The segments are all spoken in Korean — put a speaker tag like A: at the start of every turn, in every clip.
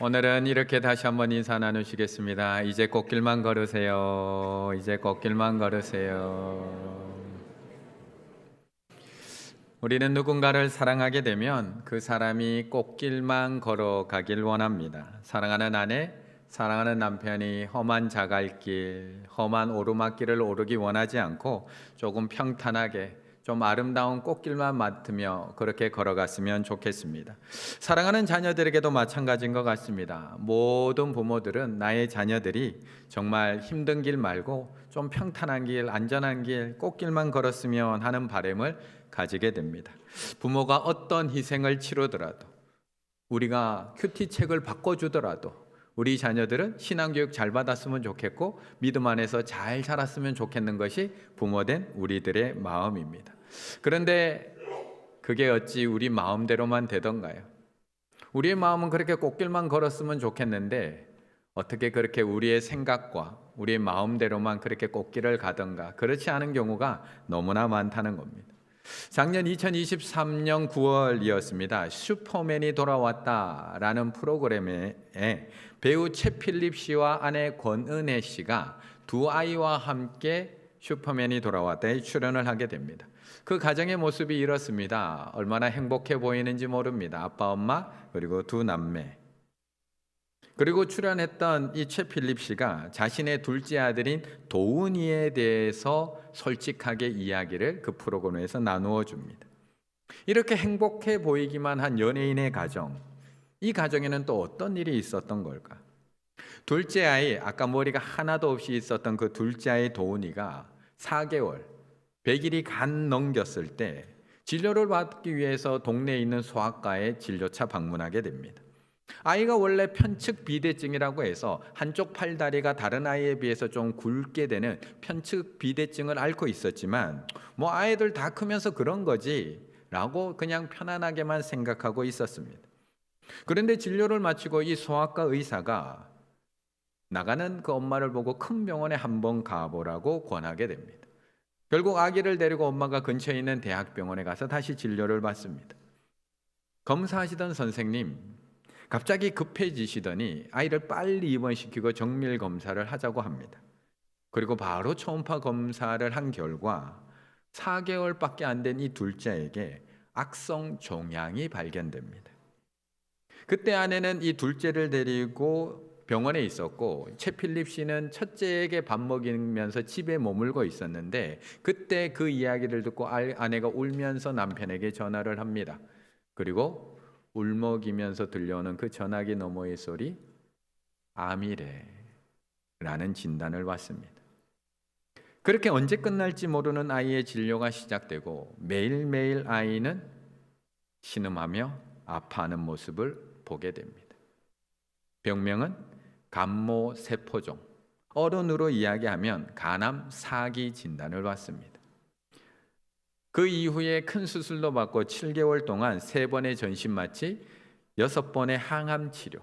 A: 오늘은 이렇게 다시 한번 인사 나누시겠습니다. 이제 꽃길만 걸으세요. 이제 꽃길만 걸으세요. 우리는 누군가를 사랑하게 되면 그 사람이 꽃길만 걸어가길 원합니다. 사랑하는 아내, 사랑하는 남편이 험한 자갈길, 험한 오르막길을 오르기 원하지 않고 조금 평탄하게 좀 아름다운 꽃길만 맡으며 그렇게 걸어갔으면 좋겠습니다. 사랑하는 자녀들에게도 마찬가지인 것 같습니다. 모든 부모들은 나의 자녀들이 정말 힘든 길 말고 좀 평탄한 길, 안전한 길, 꽃길만 걸었으면 하는 바람을 가지게 됩니다. 부모가 어떤 희생을 치르더라도, 우리가 큐티책을 바꿔주더라도 우리 자녀들은 신앙교육 잘 받았으면 좋겠고 믿음 안에서 잘 자랐으면 좋겠는 것이 부모된 우리들의 마음입니다. 그런데 그게 어찌 우리 마음대로만 되던가요? 우리의 마음은 그렇게 꽃길만 걸었으면 좋겠는데 어떻게 그렇게 우리의 생각과 우리의 마음대로만 그렇게 꽃길을 가던가, 그렇지 않은 경우가 너무나 많다는 겁니다. 작년 2023년 9월이었습니다. 슈퍼맨이 돌아왔다라는 프로그램에 배우 최필립 씨와 아내 권은혜 씨가 두 아이와 함께 슈퍼맨이 돌아왔다에 출연을 하게 됩니다. 그 가정의 모습이 이렇습니다. 얼마나 행복해 보이는지 모릅니다. 아빠, 엄마, 그리고 두 남매. 그리고 출연했던 이 최필립 씨가 자신의 둘째 아들인 도훈이에 대해서 솔직하게 이야기를 그 프로그램에서 나누어 줍니다. 이렇게 행복해 보이기만 한 연예인의 가정, 이 가정에는 또 어떤 일이 있었던 걸까? 둘째 아이, 아까 머리가 하나도 없이 있었던 그 둘째 아이 도훈이가 4개월, 100일이 간 넘겼을 때 진료를 받기 위해서 동네에 있는 소아과에 진료차 방문하게 됩니다. 아이가 원래 편측 비대증이라고 해서 한쪽 팔다리가 다른 아이에 비해서 좀 굵게 되는 편측 비대증을 앓고 있었지만 뭐 아이들 다 크면서 그런 거지 라고 그냥 편안하게만 생각하고 있었습니다. 그런데 진료를 마치고 이 소아과 의사가 나가는 그 엄마를 보고 큰 병원에 한번 가보라고 권하게 됩니다. 결국 아기를 데리고 엄마가 근처에 있는 대학병원에 가서 다시 진료를 받습니다. 검사하시던 선생님 갑자기 급해지시더니 아이를 빨리 입원시키고 정밀 검사를 하자고 합니다. 그리고 바로 초음파 검사를 한 결과 4개월밖에 안 된 이 둘째에게 악성 종양이 발견됩니다. 그때 아내는 이 둘째를 데리고 병원에 있었고 최필립 씨는 첫째에게 밥 먹이면서 집에 머물고 있었는데 그때 그 이야기를 듣고 아내가 울면서 남편에게 전화를 합니다. 그리고 울먹이면서 들려오는 그 전화기 너머의 소리, 암이래 라는 진단을 받습니다. 그렇게 언제 끝날지 모르는 아이의 진료가 시작되고 매일매일 아이는 신음하며 아파하는 모습을 보게 됩니다. 병명은 간모세포종, 어른으로 이야기하면 간암 4기 진단을 받습니다. 그 이후에 큰 수술도 받고 7개월 동안 3번의 전신 마취, 6번의 항암 치료.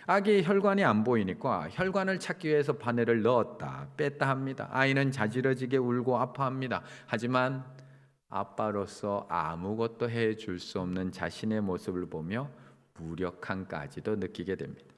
A: 아기의 혈관이 안 보이니까 혈관을 찾기 위해서 바늘을 넣었다 뺐다 합니다. 아이는 자지러지게 울고 아파합니다. 하지만 아빠로서 아무것도 해줄 수 없는 자신의 모습을 보며 무력함까지도 느끼게 됩니다.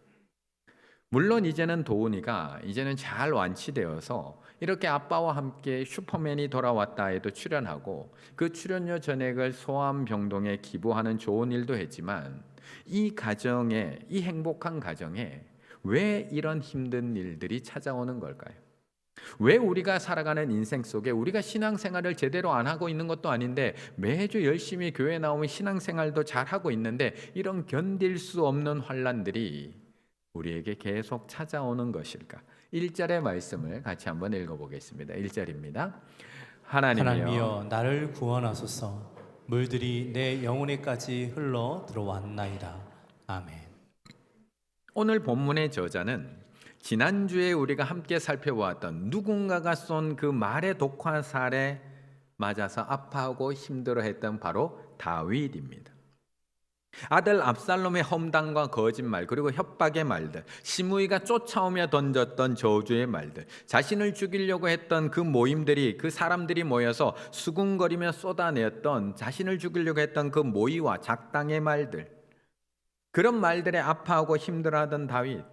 A: 물론 이제는 도훈이가 잘 완치되어서 이렇게 아빠와 함께 슈퍼맨이 돌아왔다에도 출연하고 그 출연료 전액을 소아암병동에 기부하는 좋은 일도 했지만 이 가정에, 이 행복한 가정에 왜 이런 힘든 일들이 찾아오는 걸까요? 왜 우리가 살아가는 인생 속에 우리가 신앙생활을 제대로 안 하고 있는 것도 아닌데 매주 열심히 교회 나오면 신앙생활도 잘하고 있는데 이런 견딜 수 없는 환난들이 우리에게 계속 찾아오는 것일까? 1절의 말씀을 같이 한번 읽어보겠습니다. 1절입니다.
B: 하나님이여 나를 구원하소서. 물들이 내 영혼에까지 흘러 들어왔나이다. 아멘.
A: 오늘 본문의 저자는 지난주에 우리가 함께 살펴보았던 누군가가 쏜 그 말의 독화살에 맞아서 아파하고 힘들어했던 바로 다윗입니다. 아들 압살롬의 험담과 거짓말, 그리고 협박의 말들, 시므이가 쫓아오며 던졌던 저주의 말들, 자신을 죽이려고 했던 그 모임들이, 그 사람들이 모여서 수군거리며 쏟아내었던 자신을 죽이려고 했던 그 모의와 작당의 말들, 그런 말들에 아파하고 힘들어하던 다윗,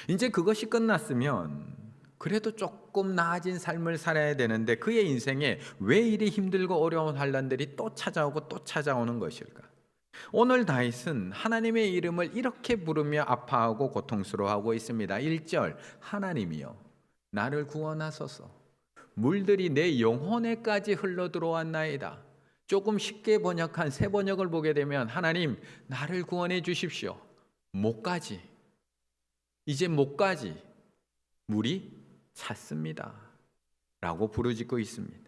A: 이제 그것이 끝났으면 그래도 조금 나아진 삶을 살아야 되는데 그의 인생에 왜 이리 힘들고 어려운 환난들이 또 찾아오고 또 찾아오는 것일까? 오늘 다윗은 하나님의 이름을 이렇게 부르며 아파하고 고통스러워하고 있습니다. 1절, 하나님이여 나를 구원하소서. 물들이 내 영혼에까지 흘러들어왔나이다. 조금 쉽게 번역한 새 번역을 보게 되면 하나님 나를 구원해 주십시오. 목까지, 이제 목까지 물이 찼습니다 라고 부르짖고 있습니다.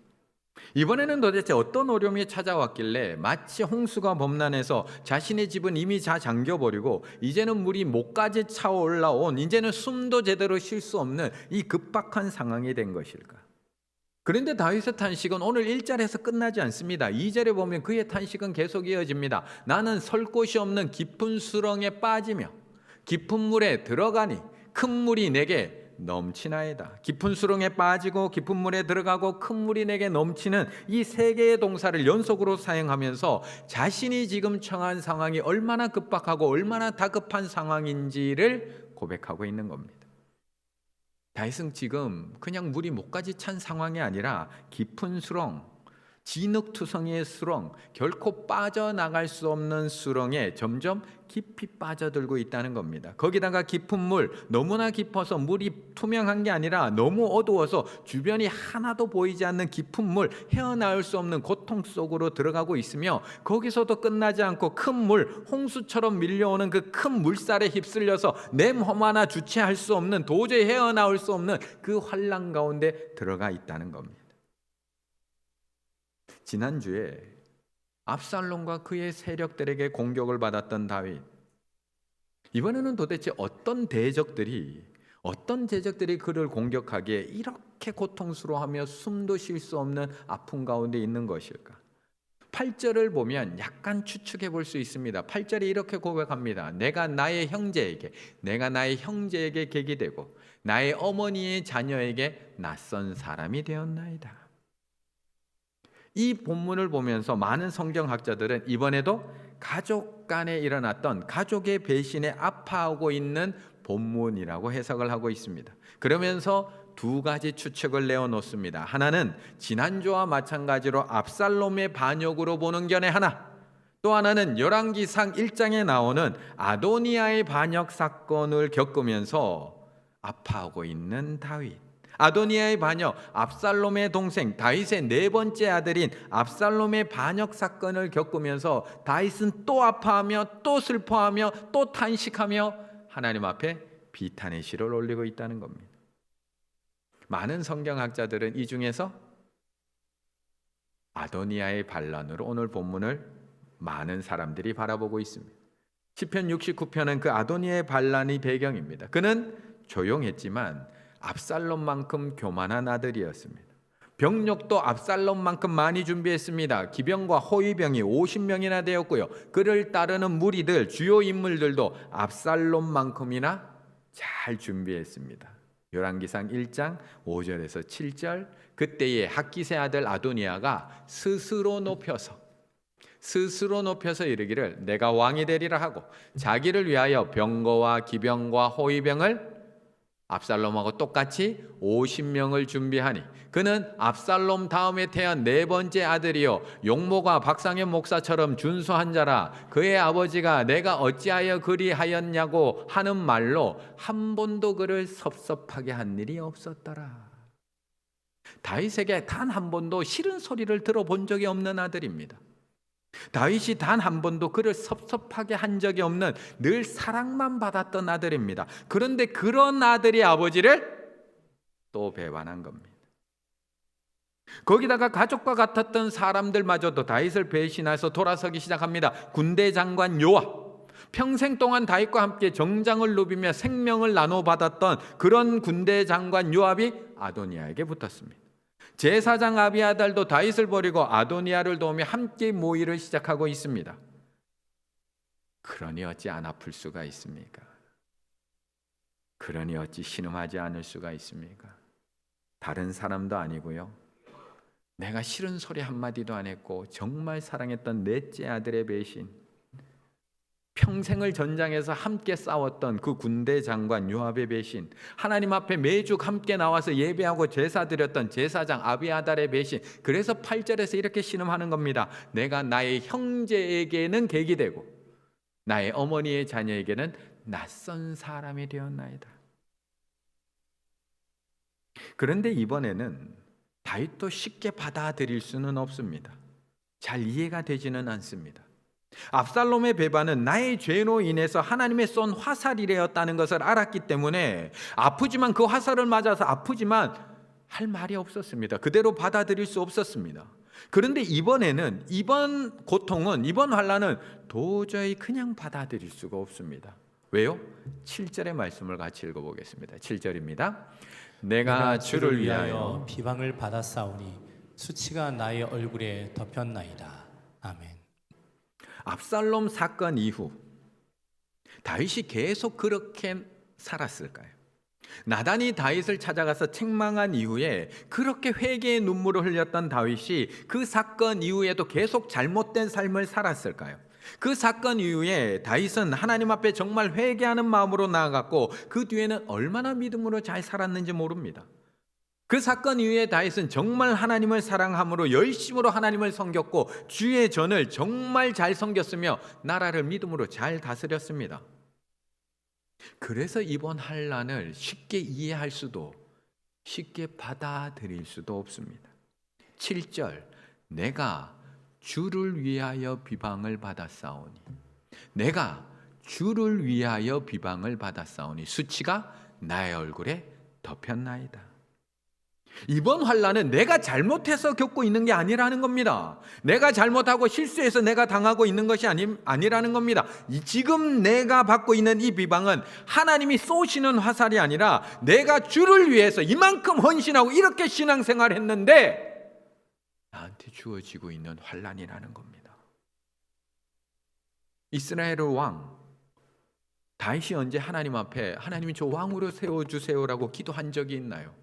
A: 이번에는 도대체 어떤 어려움이 찾아왔길래 마치 홍수가 범람해서 자신의 집은 이미 다 잠겨버리고 이제는 물이 목까지 차올라온, 이제는 숨도 제대로 쉴 수 없는 이 급박한 상황이 된 것일까? 그런데 다윗의 탄식은 오늘 1절에서 끝나지 않습니다. 2절에 보면 그의 탄식은 계속 이어집니다. 나는 설 곳이 없는 깊은 수렁에 빠지며 깊은 물에 들어가니 큰 물이 내게 넘치나이다. 깊은 수렁에 빠지고 깊은 물에 들어가고 큰 물이 내게 넘치는 이 세 개의 동사를 연속으로 사용하면서 자신이 지금 처한 상황이 얼마나 급박하고 얼마나 다급한 상황인지를 고백하고 있는 겁니다. 다윗은 지금 그냥 물이 목까지 찬 상황이 아니라 깊은 수렁, 진흙투성이의 수렁, 결코 빠져나갈 수 없는 수렁에 점점 깊이 빠져들고 있다는 겁니다. 거기다가 깊은 물, 너무나 깊어서 물이 투명한 게 아니라 너무 어두워서 주변이 하나도 보이지 않는 깊은 물, 헤어나올 수 없는 고통 속으로 들어가고 있으며 거기서도 끝나지 않고 큰 물, 홍수처럼 밀려오는 그 큰 물살에 휩쓸려서 내 몸 하나 주체할 수 없는, 도저히 헤어나올 수 없는 그 환란 가운데 들어가 있다는 겁니다. 지난주에 압살롬과 그의 세력들에게 공격을 받았던 다윗, 이번에는 도대체 어떤 제적들이 그를 공격하기에 이렇게 고통스러워하며 숨도 쉴 수 없는 아픔 가운데 있는 것일까? 8절을 보면 약간 추측해 볼 수 있습니다. 8절에 이렇게 고백합니다. 내가 나의 형제에게 객이 되고 나의 어머니의 자녀에게 낯선 사람이 되었나이다. 이 본문을 보면서 많은 성경학자들은 이번에도 가족 간에 일어났던 가족의 배신에 아파하고 있는 본문이라고 해석을 하고 있습니다. 그러면서 두 가지 추측을 내어놓습니다. 하나는 지난주와 마찬가지로 압살롬의 반역으로 보는 견해 하나, 또 하나는 열왕기상 1장에 나오는 아도니아의 반역 사건을 겪으면서 아파하고 있는 다윗. 아도니아의 반역, 압살롬의 동생 다윗의 네 번째 아들인 압살롬의 반역 사건을 겪으면서 다윗은 또 아파하며 또 슬퍼하며 또 탄식하며 하나님 앞에 비탄의 시를 올리고 있다는 겁니다. 많은 성경학자들은 이 중에서 아도니아의 반란으로 오늘 본문을 많은 사람들이 바라보고 있습니다. 시편 69편은 그 아도니아의 반란이 배경입니다. 그는 조용했지만 압살롬만큼 교만한 아들이었습니다. 병력도 압살롬만큼 많이 준비했습니다. 기병과 호위병이 50명이나 되었고요. 그를 따르는 무리들, 주요 인물들도 압살롬만큼이나 잘 준비했습니다. 열왕기상 1장 5절에서 7절, 그때의 학기세 아들 아도니아가 스스로 높여서 이르기를 내가 왕이 되리라 하고 자기를 위하여 병거와 기병과 호위병을 압살롬하고 똑같이 50명을 준비하니 그는 압살롬 다음에 태어난 네 번째 아들이요 용모가 박상현 목사처럼 준수한 자라. 그의 아버지가 내가 어찌하여 그리하였냐고 하는 말로 한 번도 그를 섭섭하게 한 일이 없었더라. 다윗에게 단 한 번도 싫은 소리를 들어본 적이 없는 아들입니다. 다윗이 단 한 번도 그를 섭섭하게 한 적이 없는 늘 사랑만 받았던 아들입니다. 그런데 그런 아들이 아버지를 또 배반한 겁니다. 거기다가 가족과 같았던 사람들마저도 다윗을 배신해서 돌아서기 시작합니다. 군대 장관 요압, 평생 동안 다윗과 함께 정장을 누비며 생명을 나눠받았던 그런 군대 장관 요압이 아도니아에게 붙었습니다. 제사장 아비아달도 다윗을 버리고 아도니아를 도우며 함께 모의를 시작하고 있습니다. 그러니 어찌 안 아플 수가 있습니까? 그러니 어찌 신음하지 않을 수가 있습니까? 다른 사람도 아니고요. 내가 싫은 소리 한마디도 안 했고 정말 사랑했던 넷째 아들의 배신. 평생을 전장에서 함께 싸웠던 그 군대 장관 요압의 배신, 하나님 앞에 매주 함께 나와서 예배하고 제사 드렸던 제사장 아비아달의 배신. 그래서 8절에서 이렇게 신음하는 겁니다. 내가 나의 형제에게는 객이 되고 나의 어머니의 자녀에게는 낯선 사람이 되었나이다. 그런데 이번에는 다윗도 쉽게 받아들일 수는 없습니다. 잘 이해가 되지는 않습니다. 압살롬의 배반은 나의 죄로 인해서 하나님의 쏜 화살이었다는 것을 알았기 때문에 아프지만 그 화살을 맞아서 아프지만 할 말이 없었습니다. 그대로 받아들일 수 없었습니다. 그런데 이번에는 이번 고통은, 이번 환난은 도저히 그냥 받아들일 수가 없습니다. 왜요? 7절의 말씀을 같이 읽어보겠습니다. 7절입니다. 내가 주를 위하여
B: 비방을 받았사오니 수치가 나의 얼굴에 덮였나이다. 아멘.
A: 압살롬 사건 이후 다윗이 계속 그렇게 살았을까요? 나단이 다윗을 찾아가서 책망한 이후에 그렇게 회개의 눈물을 흘렸던 다윗이 그 사건 이후에도 계속 잘못된 삶을 살았을까요? 그 사건 이후에 다윗은 하나님 앞에 정말 회개하는 마음으로 나아갔고 그 뒤에는 얼마나 믿음으로 잘 살았는지 모릅니다. 그 사건 이후에 다윗은 정말 하나님을 사랑함으로 열심으로 하나님을 섬겼고 주의 전을 정말 잘 섬겼으며 나라를 믿음으로 잘 다스렸습니다. 그래서 이번 환난을 쉽게 이해할 수도 쉽게 받아들일 수도 없습니다. 7절 내가 주를 위하여 비방을 받았사오니 내가 주를 위하여 비방을 받았사오니 수치가 나의 얼굴에 덮였나이다. 이번 환난은 내가 잘못해서 겪고 있는 게 아니라는 겁니다. 내가 잘못하고 실수해서 내가 당하고 있는 것이 아니라는 겁니다. 지금 내가 받고 있는 이 비방은 하나님이 쏘시는 화살이 아니라 내가 주를 위해서 이만큼 헌신하고 이렇게 신앙생활을 했는데 나한테 주어지고 있는 환난이라는 겁니다. 이스라엘 왕 다윗이 언제 하나님 앞에 하나님이 저 왕으로 세워주세요라고 기도한 적이 있나요?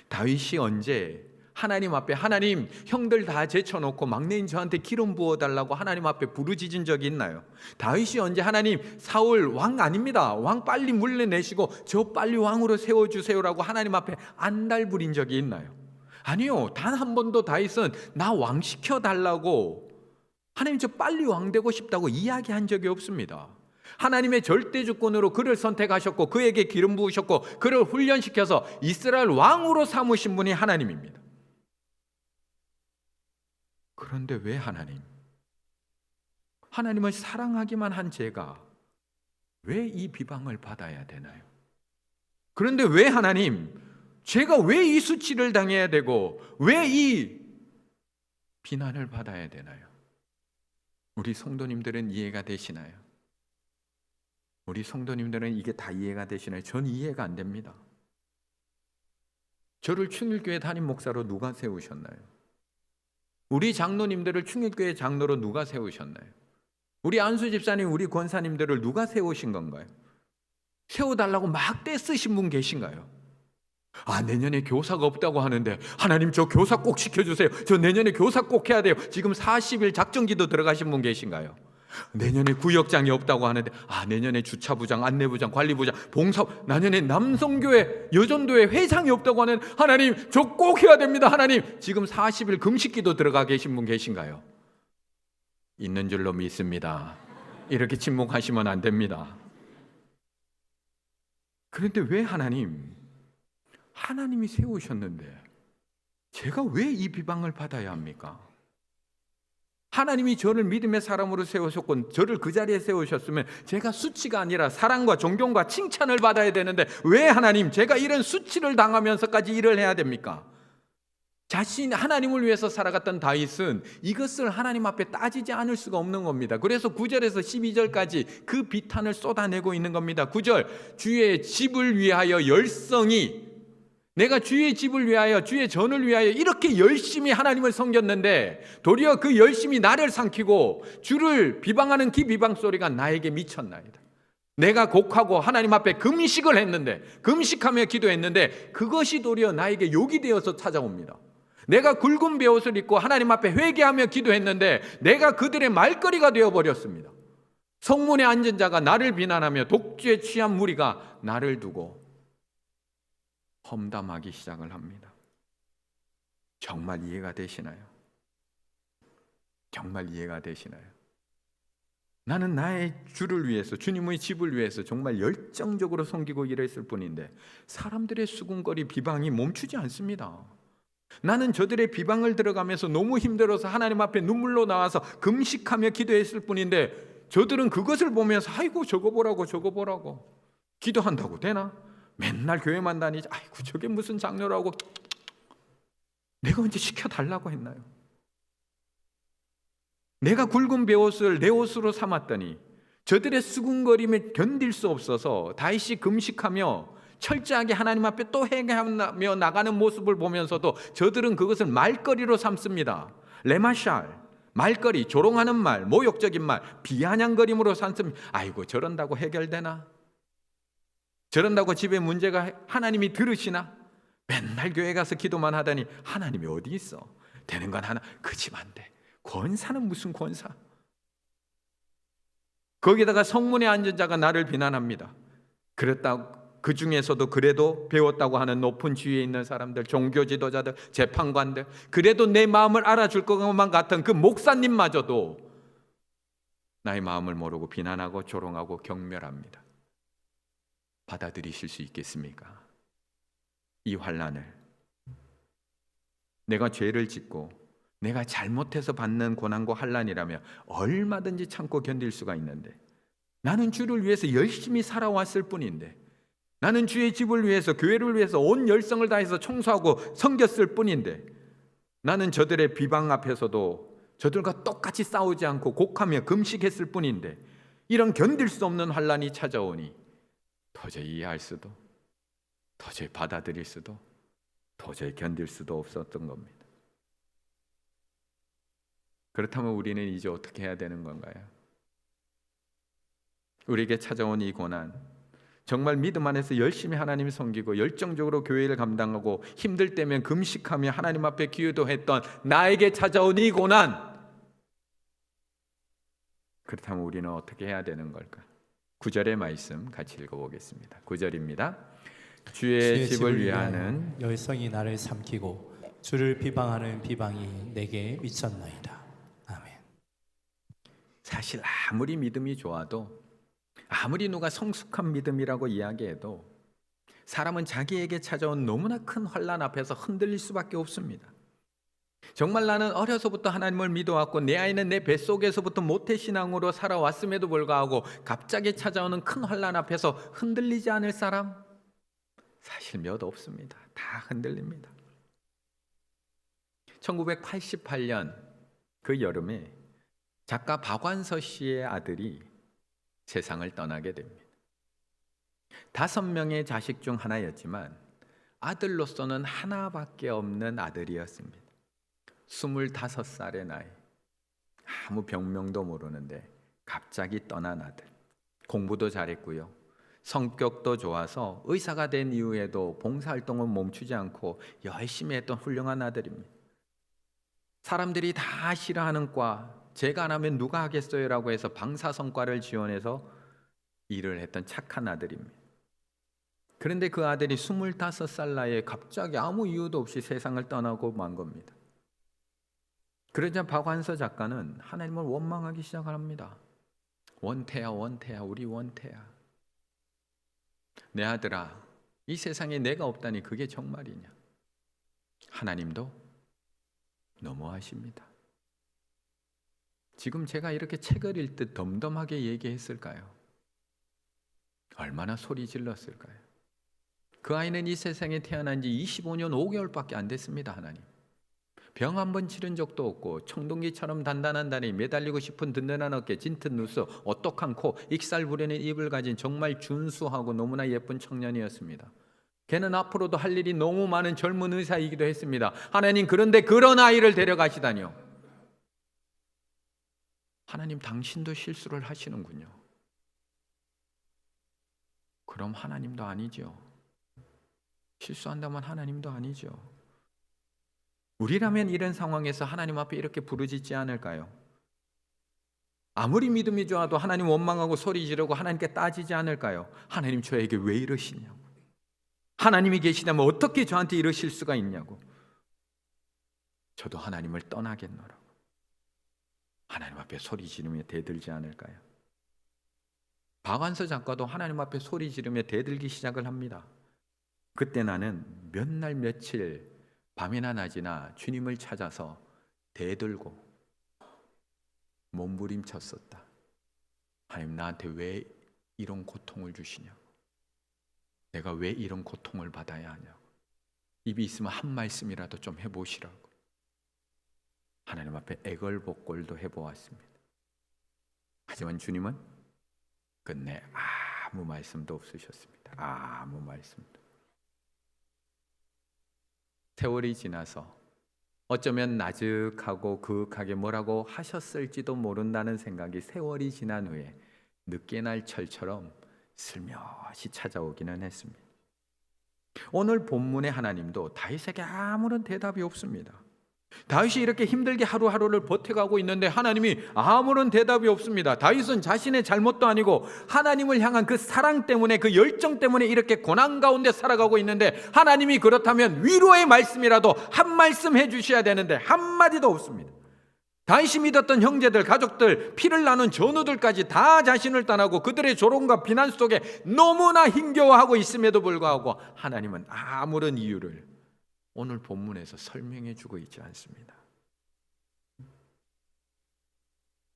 A: 다윗이 언제 하나님 앞에 하나님 형들 다 제쳐놓고 막내인 저한테 기름 부어달라고 하나님 앞에 부르짖은 적이 있나요? 다윗이 언제 하나님 사울 왕 아닙니다, 왕 빨리 물러내시고 저 빨리 왕으로 세워주세요라고 하나님 앞에 안달부린 적이 있나요? 아니요. 단 한 번도 다윗은 나 왕 시켜달라고 하나님 저 빨리 왕 되고 싶다고 이야기한 적이 없습니다. 하나님의 절대 주권으로 그를 선택하셨고 그에게 기름 부으셨고 그를 훈련시켜서 이스라엘 왕으로 삼으신 분이 하나님입니다. 그런데 왜 하나님을 사랑하기만 한 제가 왜 이 비방을 받아야 되나요? 그런데 왜 제가 왜 이 수치를 당해야 되고 왜 이 비난을 받아야 되나요? 우리 성도님들은 이해가 되시나요? 우리 성도님들은 이게 다 이해가 되시나요? 전 이해가 안 됩니다. 저를 충일교회 담임 목사로 누가 세우셨나요? 우리 장로님들을 충일교회 장로로 누가 세우셨나요? 우리 안수 집사님, 우리 권사님들을 누가 세우신 건가요? 세워달라고 막 떼쓰신 분 계신가요? 내년에 교사가 없다고 하는데 하나님 저 교사 꼭 시켜주세요. 저 내년에 교사 꼭 해야 돼요. 지금 40일 작정기도 들어가신 분 계신가요? 내년에 구역장이 없다고 하는데 내년에 주차부장, 안내부장, 관리부장, 봉사부, 내년에 남성교회, 여전도회 회장이 없다고 하는 하나님 저 꼭 해야 됩니다. 하나님 지금 40일 금식기도 들어가 계신 분 계신가요? 있는 줄로 믿습니다. 이렇게 침묵하시면 안 됩니다. 그런데 왜 하나님이 세우셨는데 제가 왜 이 비방을 받아야 합니까? 하나님이 저를 믿음의 사람으로 세우셨고 저를 그 자리에 세우셨으면 제가 수치가 아니라 사랑과 존경과 칭찬을 받아야 되는데 왜 제가 이런 수치를 당하면서까지 일을 해야 됩니까? 하나님을 위해서 살아갔던 다윗은 이것을 하나님 앞에 따지지 않을 수가 없는 겁니다. 그래서 9절에서 12절까지 그 비탄을 쏟아내고 있는 겁니다. 9절 주의 집을 위하여 열성이 내가 주의 집을 위하여 주의 전을 위하여 이렇게 열심히 하나님을 섬겼는데 도리어 그 열심히 나를 삼키고 주를 비방하는 그 비방 소리가 나에게 미쳤나이다. 내가 곡하고 하나님 앞에 금식을 했는데 금식하며 기도했는데 그것이 도리어 나에게 욕이 되어서 찾아옵니다. 내가 굵은 베옷을 입고 하나님 앞에 회개하며 기도했는데 내가 그들의 말거리가 되어버렸습니다. 성문에 앉은 자가 나를 비난하며 독주에 취한 무리가 나를 두고 험담하기 시작을 합니다. 정말 이해가 되시나요? 정말 이해가 되시나요? 나는 나의 주를 위해서, 주님의 집을 위해서 정말 열정적으로 섬기고 일했을 뿐인데 사람들의 수군거리 비방이 멈추지 않습니다. 나는 저들의 비방을 들어가면서 너무 힘들어서 하나님 앞에 눈물로 나와서 금식하며 기도했을 뿐인데 저들은 그것을 보면서 아이고 저거 보라고 기도한다고 되나? 맨날 교회만 다니지. 아이고 저게 무슨 장로라고. 내가 언제 시켜달라고 했나요? 내가 굵은 베옷을 내 옷으로 삼았더니 저들의 수군거림을 견딜 수 없어서 다시 금식하며 철저하게 하나님 앞에 또 행하며 나가는 모습을 보면서도 저들은 그것을 말거리로 삼습니다. 레마샬, 말거리, 조롱하는 말, 모욕적인 말, 비아냥거림으로 삼습니다. 아이고 저런다고 해결되나? 저런다고 집에 문제가 하나님이 들으시나? 맨날 교회 가서 기도만 하더니 하나님이 어디 있어? 되는 건 하나, 그 집 안 돼. 권사는 무슨 권사? 거기다가 성문에 앉은 자가 나를 비난합니다. 그랬다고 그 중에서도 그래도 배웠다고 하는 높은 지위에 있는 사람들, 종교 지도자들, 재판관들, 그래도 내 마음을 알아줄 것만 같은 그 목사님마저도 나의 마음을 모르고 비난하고 조롱하고 경멸합니다. 받아들이실 수 있겠습니까? 이 환난을 내가 죄를 짓고 내가 잘못해서 받는 고난과 환난이라면 얼마든지 참고 견딜 수가 있는데 나는 주를 위해서 열심히 살아왔을 뿐인데 나는 주의 집을 위해서 교회를 위해서 온 열성을 다해서 청소하고 섬겼을 뿐인데 나는 저들의 비방 앞에서도 저들과 똑같이 싸우지 않고 곡하며 금식했을 뿐인데 이런 견딜 수 없는 환난이 찾아오니 도저히 이해할 수도 도저히 받아들일 수도 도저히 견딜 수도 없었던 겁니다. 그렇다면 우리는 이제 어떻게 해야 되는 건가요? 우리에게 찾아온 이 고난, 정말 믿음 안에서 열심히 하나님 섬기고 열정적으로 교회를 감당하고 힘들 때면 금식하며 하나님 앞에 기도했던 나에게 찾아온 이 고난, 그렇다면 우리는 어떻게 해야 되는 걸까? 9절의 말씀 같이 읽어보겠습니다. 9절입니다. 주의 집을 위하는
B: 열성이 나를 삼키고 주를 비방하는 비방이 내게 미쳤나이다. 아멘.
A: 사실 아무리 믿음이 좋아도 아무리 누가 성숙한 믿음이라고 이야기해도 사람은 자기에게 찾아온 너무나 큰 환난 앞에서 흔들릴 수밖에 없습니다. 정말 나는 어려서부터 하나님을 믿어왔고 내 아이는 내 뱃속에서부터 모태신앙으로 살아왔음에도 불구하고 갑자기 찾아오는 큰 환난 앞에서 흔들리지 않을 사람? 사실 몇 없습니다. 다 흔들립니다. 1988년 그 여름에 작가 박완서 씨의 아들이 세상을 떠나게 됩니다. 5명의 자식 중 하나였지만 아들로서는 하나밖에 없는 아들이었습니다. 25살의 나이, 아무 병명도 모르는데 갑자기 떠난 아들. 공부도 잘했고요, 성격도 좋아서 의사가 된 이후에도 봉사활동은 멈추지 않고 열심히 했던 훌륭한 아들입니다. 사람들이 다 싫어하는 과, 제가 안 하면 누가 하겠어요? 라고 해서 방사선과를 지원해서 일을 했던 착한 아들입니다. 그런데 그 아들이 25살 나이에 갑자기 아무 이유도 없이 세상을 떠나고 만 겁니다. 그러자 박완서 작가는 하나님을 원망하기 시작합니다. 원태야, 우리 원태야. 내 아들아, 이 세상에 내가 없다니 그게 정말이냐? 하나님도 너무하십니다. 지금 제가 이렇게 책을 읽듯 덤덤하게 얘기했을까요? 얼마나 소리 질렀을까요? 그 아이는 이 세상에 태어난 지 25년 5개월밖에 안 됐습니다. 하나님, 병 한 번 치른 적도 없고 청동기처럼 단단한 다리, 매달리고 싶은 든든한 어깨, 짙은 눈썹, 오똑한 코, 익살 부리는 입을 가진 정말 준수하고 너무나 예쁜 청년이었습니다. 걔는 앞으로도 할 일이 너무 많은 젊은 의사이기도 했습니다. 하나님, 그런데 그런 아이를 데려가시다니요. 하나님, 당신도 실수를 하시는군요. 그럼 하나님도 아니죠. 실수한다면 하나님도 아니죠. 우리라면 이런 상황에서 하나님 앞에 이렇게 부르짖지 않을까요? 아무리 믿음이 좋아도 하나님 원망하고 소리 지르고 하나님께 따지지 않을까요? 하나님 저에게 왜 이러시냐고. 하나님이 계시다면 어떻게 저한테 이러실 수가 있냐고. 저도 하나님을 떠나겠노라고 하나님 앞에 소리 지르며 대들지 않을까요? 박완서 작가도 하나님 앞에 소리 지르며 대들기 시작을 합니다. 그때 나는 몇 날 며칠 밤이나 낮이나 주님을 찾아서 대들고 몸부림쳤었다. 하나님 나한테 왜 이런 고통을 주시냐고. 내가 왜 이런 고통을 받아야 하냐고. 입이 있으면 한 말씀이라도 좀 해보시라고. 하나님 앞에 애걸복걸도 해보았습니다. 하지만 주님은 끝내 아무 말씀도 없으셨습니다. 아무 말씀도. 세월이 지나서 어쩌면 나직하고 그윽하게 뭐라고 하셨을지도 모른다는 생각이 세월이 지난 후에 늦게 날 철처럼 슬며시 찾아오기는 했습니다. 오늘 본문의 하나님도 다윗에게 아무런 대답이 없습니다. 다윗이 이렇게 힘들게 하루하루를 버텨가고 있는데 하나님이 아무런 대답이 없습니다. 다윗은 자신의 잘못도 아니고 하나님을 향한 그 사랑 때문에, 그 열정 때문에 이렇게 고난 가운데 살아가고 있는데 하나님이 그렇다면 위로의 말씀이라도 한 말씀 해주셔야 되는데 한마디도 없습니다. 다윗이 믿었던 형제들, 가족들, 피를 나눈 전우들까지 다 자신을 떠나고 그들의 조롱과 비난 속에 너무나 힘겨워하고 있음에도 불구하고 하나님은 아무런 이유를 오늘 본문에서 설명해 주고 있지 않습니다.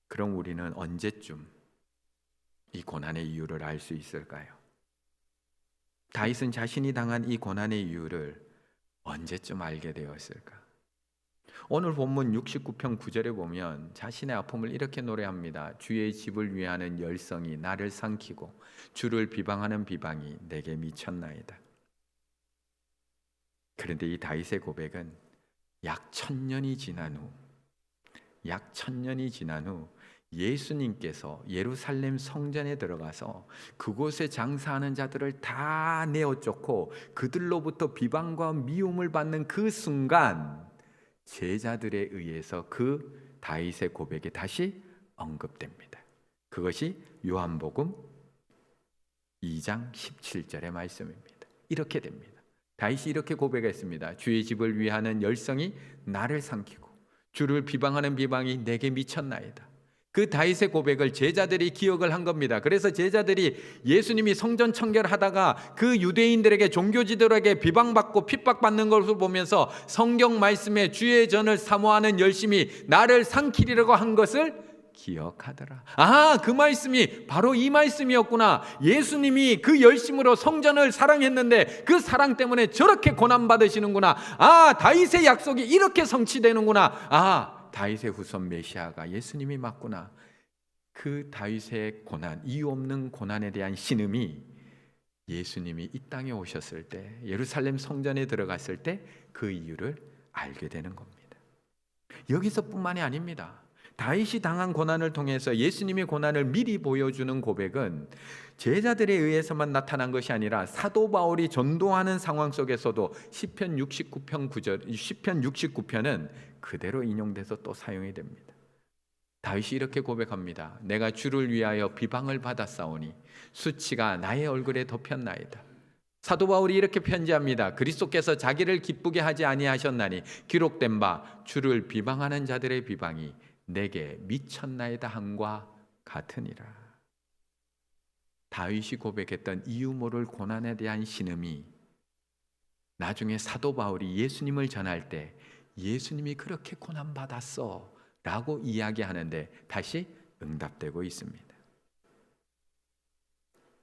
A: 그럼 우리는 언제쯤 이 고난의 이유를 알 수 있을까요? 다윗은 자신이 당한 이 고난의 이유를 언제쯤 알게 되었을까? 오늘 본문 69편 9절에 보면 자신의 아픔을 이렇게 노래합니다. 주의 집을 위하는 열성이 나를 삼키고 주를 비방하는 비방이 내게 미쳤나이다. 그런데 이 다윗의 고백은 약 1000년이 지난 후 예수님께서 예루살렘 성전에 들어가서 그곳에 장사하는 자들을 다 내어 쫓고 그들로부터 비방과 미움을 받는 그 순간 제자들에 의해서 그 다윗의 고백이 다시 언급됩니다. 그것이 요한복음 2장 17절의 말씀입니다. 이렇게 됩니다. 다윗이 이렇게 고백했습니다. 주의 집을 위하는 열성이 나를 삼키고 주를 비방하는 비방이 내게 미쳤나이다. 그 다윗의 고백을 제자들이 기억을 한 겁니다. 그래서 제자들이 예수님이 성전 청결하다가 그 유대인들에게, 종교지들에게 비방받고 핍박받는 것을 보면서 성경 말씀에 주의 전을 사모하는 열심이 나를 삼키리라고 한 것을 기억하더라. 그 말씀이 바로 이 말씀이었구나. 예수님이 그 열심으로 성전을 사랑했는데 그 사랑 때문에 저렇게 고난받으시는구나. 다윗의 약속이 이렇게 성취되는구나. 다윗의 후손 메시아가 예수님이 맞구나. 그 다윗의 고난, 이유 없는 고난에 대한 신음이 예수님이 이 땅에 오셨을 때, 예루살렘 성전에 들어갔을 때 그 이유를 알게 되는 겁니다. 여기서뿐만이 아닙니다. 다윗이 당한 고난을 통해서 예수님의 고난을 미리 보여주는 고백은 제자들에 의해서만 나타난 것이 아니라 사도 바울이 전도하는 상황 속에서도 시편 69편은 그대로 인용돼서 또 사용이 됩니다. 다윗이 이렇게 고백합니다. 내가 주를 위하여 비방을 받았사오니 수치가 나의 얼굴에 덮였나이다. 사도 바울이 이렇게 편지합니다. 그리스도께서 자기를 기쁘게 하지 아니하셨나니 기록된 바 주를 비방하는 자들의 비방이 내게 미쳤나이다 함과 같으니라. 다윗이 고백했던 이유 모를 고난에 대한 신음이 나중에 사도 바울이 예수님을 전할 때 예수님이 그렇게 고난받았어 라고 이야기하는데 다시 응답되고 있습니다.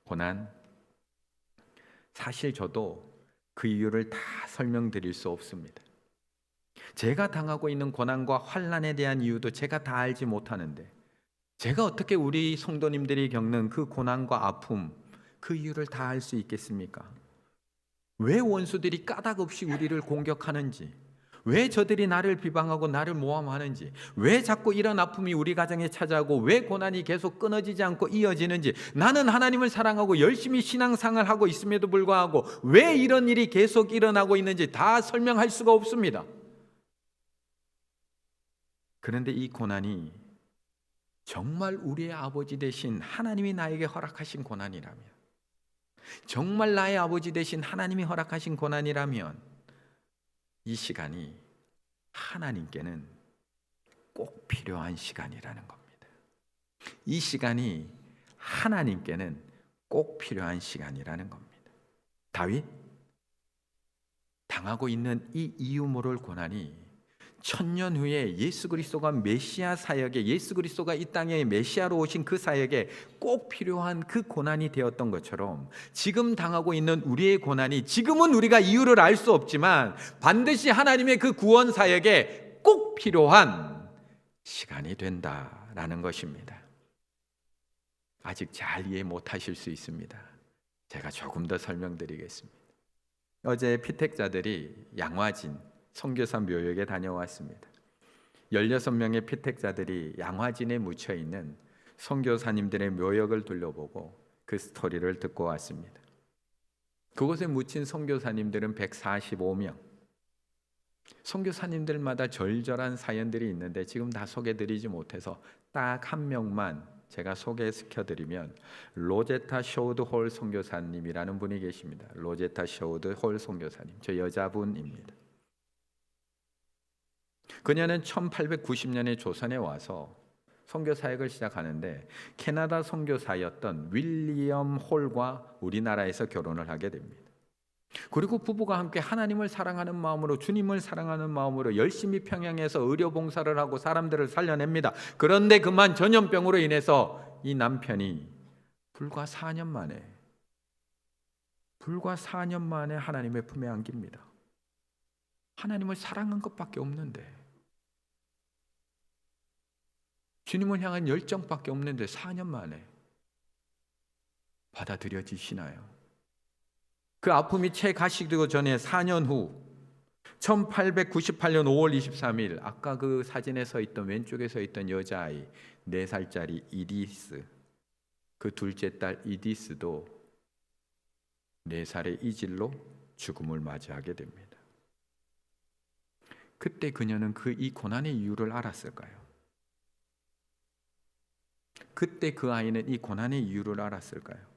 A: 고난, 사실 저도 그 이유를 다 설명드릴 수 없습니다. 제가 당하고 있는 고난과 환난에 대한 이유도 제가 다 알지 못하는데 제가 어떻게 우리 성도님들이 겪는 그 고난과 아픔, 그 이유를 다 알 수 있겠습니까? 왜 원수들이 까닭 없이 우리를 공격하는지, 왜 저들이 나를 비방하고 나를 모함하는지, 왜 자꾸 이런 아픔이 우리 가정에 찾아오고 왜 고난이 계속 끊어지지 않고 이어지는지, 나는 하나님을 사랑하고 열심히 신앙생활을 하고 있음에도 불구하고 왜 이런 일이 계속 일어나고 있는지 다 설명할 수가 없습니다. 그런데 이 고난이 정말 우리의 아버지 되신 하나님이 나에게 허락하신 고난이라면, 정말 나의 아버지 되신 하나님이 허락하신 고난이라면 이 시간이 하나님께는 꼭 필요한 시간이라는 겁니다. 이 시간이 하나님께는 꼭 필요한 시간이라는 겁니다. 다윗, 당하고 있는 이 이유 모를 고난이 천년 후에 예수 그리스도가 메시아 사역에, 예수 그리스도가 이 땅에 메시아로 오신 그 사역에 꼭 필요한 그 고난이 되었던 것처럼, 지금 당하고 있는 우리의 고난이 지금은 우리가 이유를 알 수 없지만 반드시 하나님의 그 구원 사역에 꼭 필요한 시간이 된다라는 것입니다. 아직 잘 이해 못하실 수 있습니다. 제가 조금 더 설명드리겠습니다. 어제 피택자들이 양화진 선교사 묘역에 다녀왔습니다. 16명의 피택자들이 양화진에 묻혀 있는 선교사님들의 묘역을 둘러보고 그 스토리를 듣고 왔습니다. 그곳에 묻힌 선교사님들은 145명. 선교사님들마다 절절한 사연들이 있는데 지금 다 소개드리지 못해서 딱 한 명만 제가 소개시켜드리면, 로제타 쇼우드 홀 선교사님이라는 분이 계십니다. 로제타 쇼우드 홀 선교사님, 저 여자분입니다. 그녀는 1890년에 조선에 와서 선교 사역을 시작하는데 캐나다 선교사였던 윌리엄 홀과 우리나라에서 결혼을 하게 됩니다. 그리고 부부가 함께 하나님을 사랑하는 마음으로, 주님을 사랑하는 마음으로 열심히 평양에서 의료 봉사를 하고 사람들을 살려냅니다. 그런데 그만 전염병으로 인해서 이 남편이 불과 4년 만에 하나님의 품에 안깁니다. 하나님을 사랑한 것밖에 없는데, 주님을 향한 열정밖에 없는데 4년 만에 받아들여지시나요? 그 아픔이 채 가시기 전에 4년 후 1898년 5월 23일, 아까 그 사진에 서 있던, 왼쪽에 서 있던 여자아이 4살짜리 이디스, 그 둘째 딸 이디스도 4살의 이질로 죽음을 맞이하게 됩니다. 그때 그녀는 이 고난의 이유를 알았을까요? 그때 그 아이는 이 고난의 이유를 알았을까요?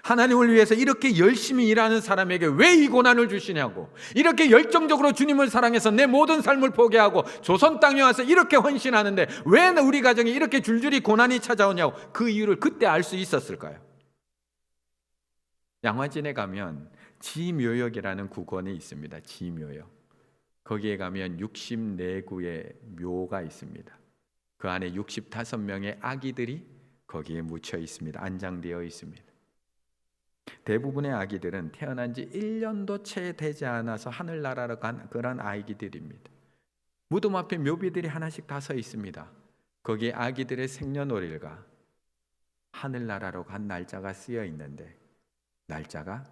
A: 하나님을 위해서 이렇게 열심히 일하는 사람에게 왜 이 고난을 주시냐고, 이렇게 열정적으로 주님을 사랑해서 내 모든 삶을 포기하고 조선 땅에 와서 이렇게 헌신하는데 왜 우리 가정에 이렇게 줄줄이 고난이 찾아오냐고, 그 이유를 그때 알 수 있었을까요? 양화진에 가면 지묘역이라는 구권이 있습니다. 지묘역. 거기에 가면 64구의 묘가 있습니다. 그 안에 65명의 아기들이 거기에 묻혀 있습니다. 안장되어 있습니다. 대부분의 아기들은 태어난 지 1년도 채 되지 않아서 하늘나라로 간 그런 아기들입니다. 무덤 앞에 묘비들이 하나씩 다 서 있습니다. 거기에 아기들의 생년월일과 하늘나라로 간 날짜가 쓰여 있는데, 날짜가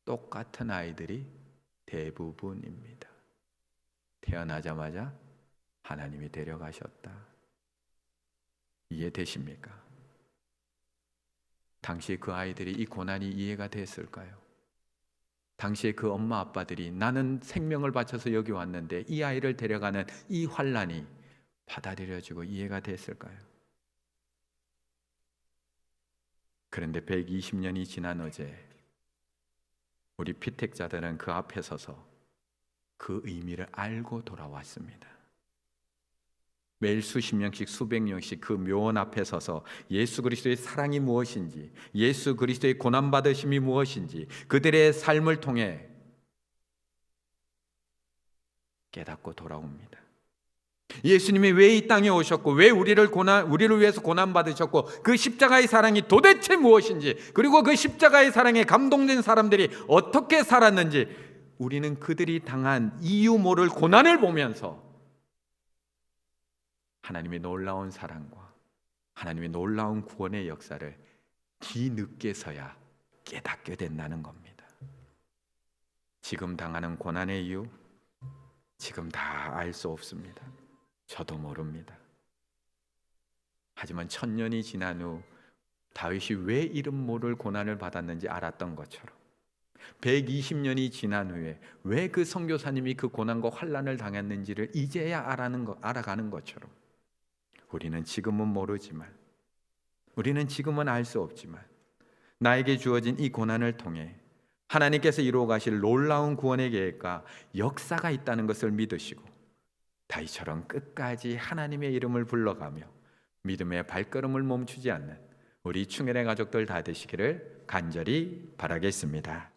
A: 똑같은 아이들이 대부분입니다. 태어나자마자 하나님이 데려가셨다. 이해되십니까? 당시에 그 아이들이 이 고난이 이해가 됐을까요? 당시에 그 엄마 아빠들이 나는 생명을 바쳐서 여기 왔는데 이 아이를 데려가는 이 환난이 받아들여지고 이해가 됐을까요? 그런데 120년이 지난 어제 우리 피택자들은 그 앞에 서서 그 의미를 알고 돌아왔습니다. 매일 수십 명씩 수백 명씩 그 묘원 앞에 서서 예수 그리스도의 사랑이 무엇인지, 예수 그리스도의 고난받으심이 무엇인지 그들의 삶을 통해 깨닫고 돌아옵니다. 예수님이 왜 이 땅에 오셨고 왜 우리를 위해서 고난받으셨고 그 십자가의 사랑이 도대체 무엇인지, 그리고 그 십자가의 사랑에 감동된 사람들이 어떻게 살았는지, 우리는 그들이 당한 이유 모를 고난을 보면서 하나님의 놀라운 사랑과 하나님의 놀라운 구원의 역사를 뒤늦게서야 깨닫게 된다는 겁니다. 지금 당하는 고난의 이유, 지금 다 알 수 없습니다. 저도 모릅니다. 하지만 1000년이 지난 후 다윗이 왜 이름 모를 고난을 받았는지 알았던 것처럼, 120년이 지난 후에 왜 그 선교사님이 그 고난과 환난을 당했는지를 이제야 알아가는 것처럼, 우리는 지금은 모르지만, 우리는 지금은 알 수 없지만 나에게 주어진 이 고난을 통해 하나님께서 이루어 가실 놀라운 구원의 계획과 역사가 있다는 것을 믿으시고 다윗처럼 끝까지 하나님의 이름을 불러가며 믿음의 발걸음을 멈추지 않는 우리 충현의 가족들 다 되시기를 간절히 바라겠습니다.